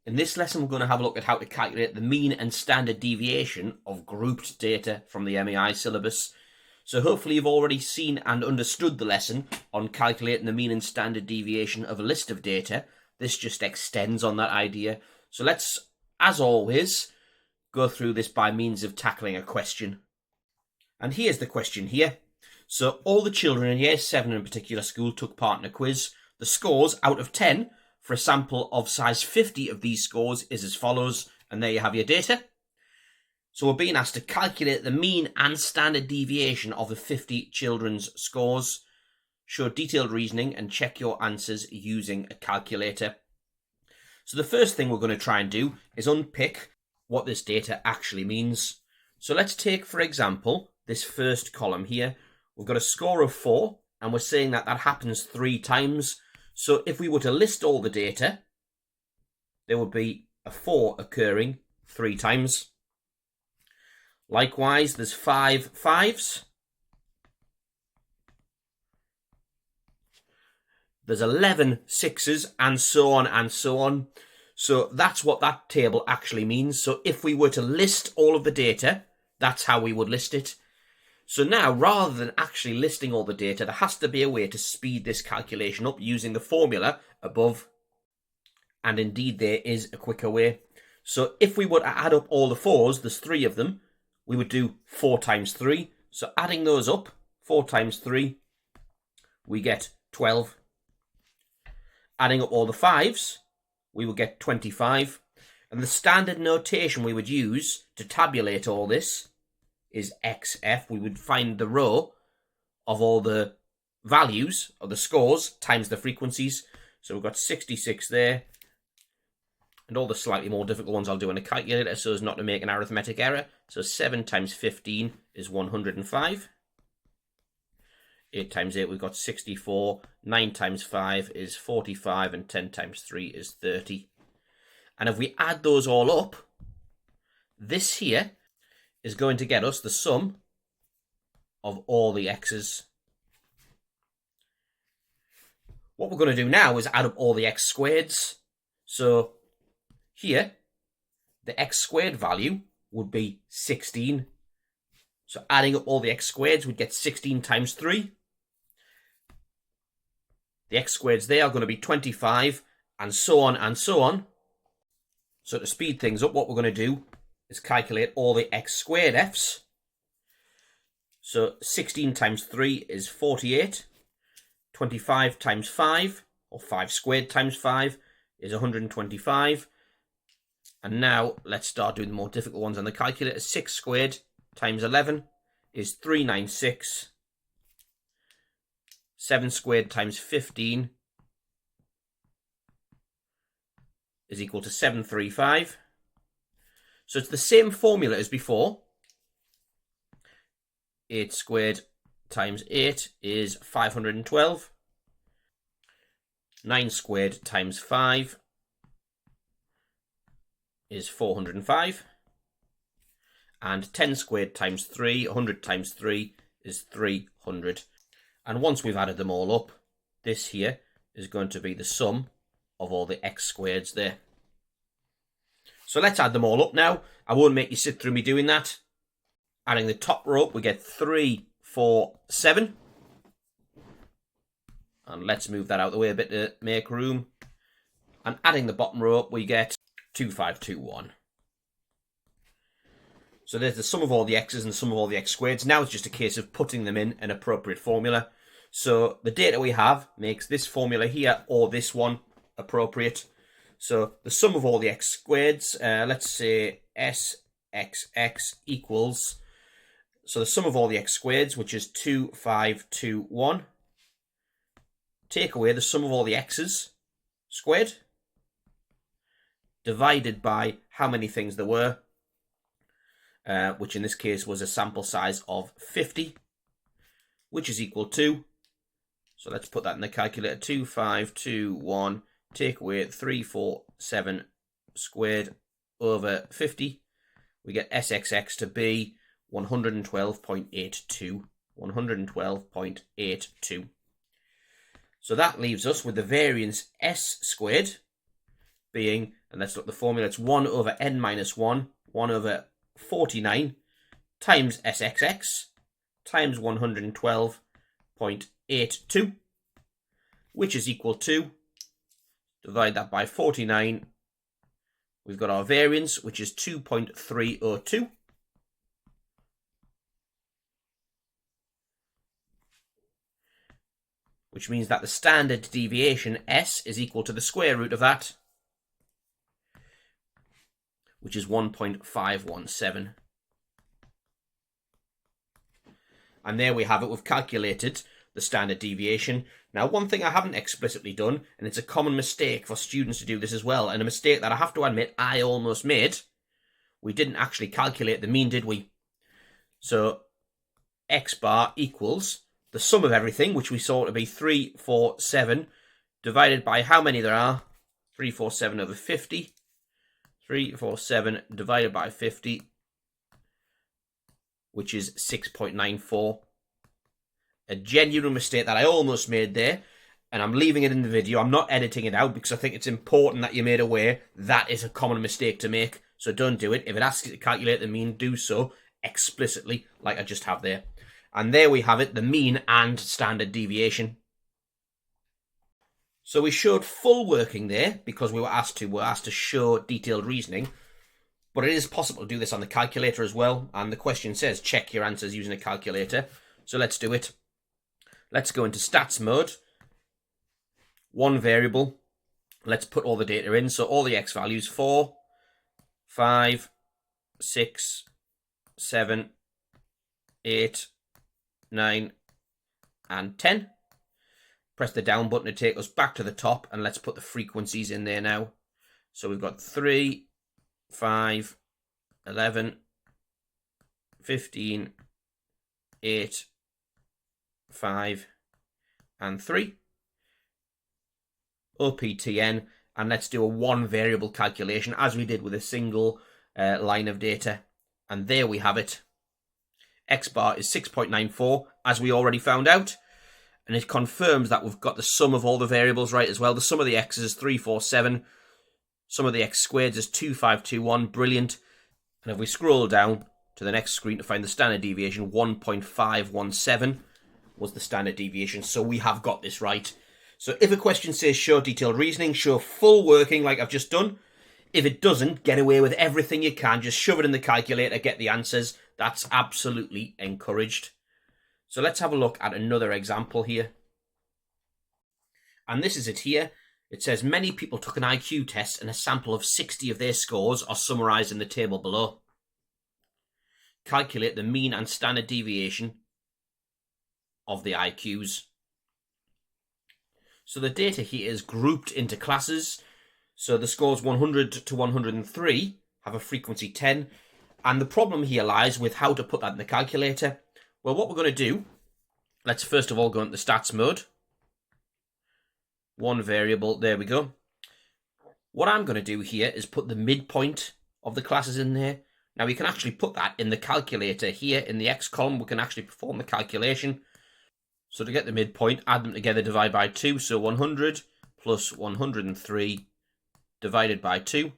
In this lesson, we're going to have a look at how to calculate the mean and standard deviation of grouped data from the MEI syllabus. So hopefully you've already seen and understood the lesson on calculating the mean and standard deviation of a list of data. This just extends on that idea. So let's, as always, go through this by means of tackling a question. And here's the question here. So all the children in Year 7 in a particular school took part in a quiz. The scores out of 10 for a sample of size 50 of these scores is as follows, and there you have your data. So we're being asked to calculate the mean and standard deviation of the 50 children's scores. Show detailed reasoning and check your answers using a calculator. So the first thing we're going to try and do is unpick what this data actually means. So let's take, for example, this first column here. We've got a score of 4, and we're saying that that happens 3 times. So if we were to list all the data, there would be a 4 occurring 3 times. Likewise, there's 5 5s. There's 11 6s, and so on and so on. So that's what that table actually means. So if we were to list all of the data, that's how we would list it. So now, rather than actually listing all the data, there has to be a way to speed this calculation up using the formula above. And indeed, there is a quicker way. So if we were to add up all the 4s, there's 3 of them, we would do 4 times 3. So adding those up, 4 times 3, we get 12. Adding up all the 5s, we would get 25. And the standard notation we would use to tabulate all this is XF. We would find the row of all the values of the scores times the frequencies. So we've got 66 there. And all the slightly more difficult ones I'll do on a calculator so as not to make an arithmetic error. So 7 times 15 is 105. 8 times 8, we've got 64. 9 times 5 is 45. And 10 times 3 is 30. And if we add those all up, this here is going to get us the sum of all the x's. What we're going to do now is add up all the x squareds. So here, the x squared value would be 16. So adding up all the x squareds, we'd get 16 times 3. The x squareds there are going to be 25, and so on and so on. So to speed things up, what we're going to do is calculate all the x squared f's. So 16 times 3 is 48. 25 times 5, or 5 squared times 5, is 125. And now let's start doing the more difficult ones on the calculator. 6 squared times 11 is 396. 7 squared times 15 is equal to 735. So it's the same formula as before. 8 squared times 8 is 512. 9 squared times 5 is 405. And 10 squared times 3, 100 times 3 is 300. And once we've added them all up, this here is going to be the sum of all the x squareds there. So let's add them all up now. I won't make you sit through me doing that. Adding the top row up, we get 3, 4, 7. And let's move that out of the way a bit to make room. And adding the bottom row up, we get 2, 5, 2, 1. So there's the sum of all the x's and the sum of all the x squareds. Now it's just a case of putting them in an appropriate formula. So the data we have makes this formula here or this one appropriate. So the sum of all the x squareds, let's say SXX equals, so the sum of all the x squareds, which is 2, 5, 2, 1. Take away the sum of all the x's squared, divided by how many things there were, which in this case was a sample size of 50, which is equal to, so let's put that in the calculator, 2, 5, 2, 1, take away 3, 4, 7 squared over 50. We get SXX to be 112.82. 112.82. So that leaves us with the variance S squared being, and let's look at the formula, it's 1 over n minus 1, 1 over 49 times SXX times 112.82, which is equal to, divide that by 49, we've got our variance, which is 2.302. Which means that the standard deviation, S, is equal to the square root of that, which is 1.517. And there we have it. We've calculated the standard deviation. Now, one thing I haven't explicitly done, and it's a common mistake for students to do this as well, and a mistake that I have to admit I almost made, we didn't actually calculate the mean, did we? So, X bar equals the sum of everything, which we saw to be 347, divided by how many there are? 347 over 50. 347 divided by 50, which is 6.94. A genuine mistake that I almost made there, and I'm leaving it in the video. I'm not editing it out because I think it's important that you're made aware that is a common mistake to make. So don't do it. If it asks you to calculate the mean, do so explicitly, like I just have there. And there we have it, the mean and standard deviation. So we showed full working there because we were asked to show detailed reasoning. But it is possible to do this on the calculator as well. And the question says check your answers using a calculator. So let's do it. Let's go into stats mode. One variable. Let's put all the data in. So all the x values, 4, 5, 6, 7, 8, 9, and 10. Press the down button to take us back to the top, and let's put the frequencies in there now. So we've got 3, 5, 11, 15, 8, 5, and 3. OPTN, and let's do a one variable calculation as we did with a single line of data. And there we have it. X bar is 6.94, as we already found out. And it confirms that we've got the sum of all the variables right as well. The sum of the x's is 347. Sum of the x squared is 2521. Brilliant. And if we scroll down to the next screen to find the standard deviation, 1.517 was the standard deviation. So we have got this right. So if a question says show detailed reasoning, show full working like I've just done. If it doesn't, get away with everything you can. Just shove it in the calculator, get the answers. That's absolutely encouraged. So let's have a look at another example here. And this is it here. It says many people took an IQ test and a sample of 60 of their scores are summarised in the table below. Calculate the mean and standard deviation of the IQs. So the data here is grouped into classes. So the scores 100 to 103 have a frequency 10. And the problem here lies with how to put that in the calculator. Well, what we're going to do, let's first of all go into stats mode. One variable, there we go. What I'm going to do here is put the midpoint of the classes in there. Now we can actually put that in the calculator here in the X column. We can actually perform the calculation. So to get the midpoint, add them together, divide by 2. So 100 plus 103 divided by 2.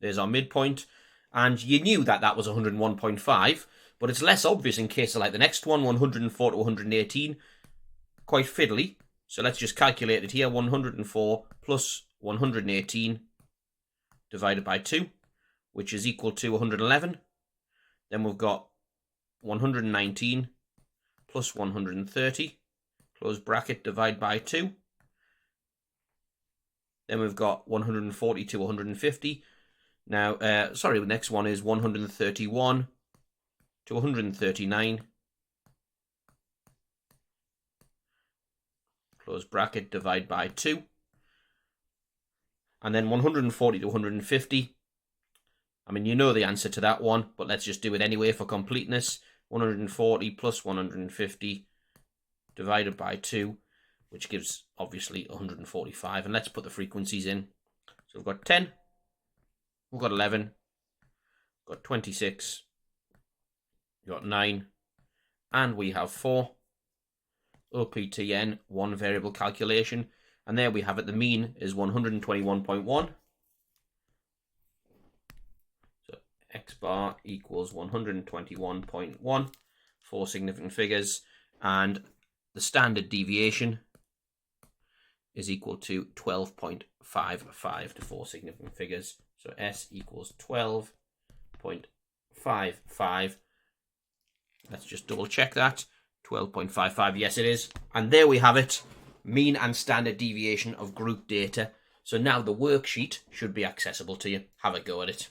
There's our midpoint. And you knew that that was 101.5, but it's less obvious in cases like the next one, 104 to 118. Quite fiddly. So let's just calculate it here. 104 plus 118 divided by 2, which is equal to 111. Then we've got 119 plus 130, close bracket, divide by 2. Then we've got 140 to 150. Now, the next one is 131 to 139. Close bracket, divide by 2. And then 140 to 150. I mean, you know the answer to that one, but let's just do it anyway for completeness. 140 plus 150 divided by 2, which gives, obviously, 145. And let's put the frequencies in. So we've got 10. We've got 11. We've got 26. We've got 9. And we have 4. OPTN, one variable calculation. And there we have it. The mean is 121.1. So X bar equals 121.1 for significant figures. And the standard deviation is equal to 12.55 to 4 significant figures. So S equals 12.55. Let's just double check that. 12.55, yes it is. And there we have it. Mean and standard deviation of group data. So now the worksheet should be accessible to you. Have a go at it.